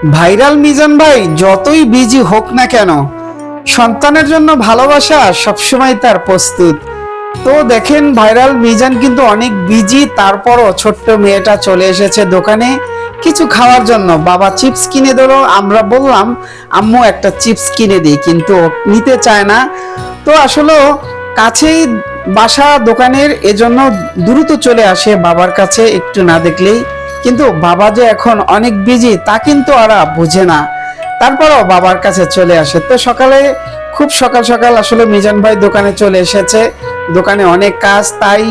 Viral Mizan ভাই যতই busy হোক না কেন, সন্তানের জন্য ভালোবাসা সবসময় তার প্রস্তুত। তো দেখেন, ভাইরাল মিজান কিন্তু অনেক বিজি, তারপরও ছোট্ট মেয়েটা চলে এসেছে দোকানে কিছু খাওয়ার জন্য। বাবা চিপস কিনে দিল, আমরা বললাম আম্মু একটা চিপস কিনে দিই, কিন্তু ও নিতে চায় না। তো আসলে কাছেই বাসা দোকানের, এজন্য দ্রুত চলে আসে বাবার কাছে একটু না দেখলেই। কিন্তু বাবা যে এখন অনেক বিজি তা কিন্তু ওরা বুঝে না, তারপরও বাবার কাছে চলে আসে। তো সকালে খুব সকাল সকাল আসলে মিজান ভাই দোকানে চলে এসেছে, দোকানে অনেক কাজ, তাই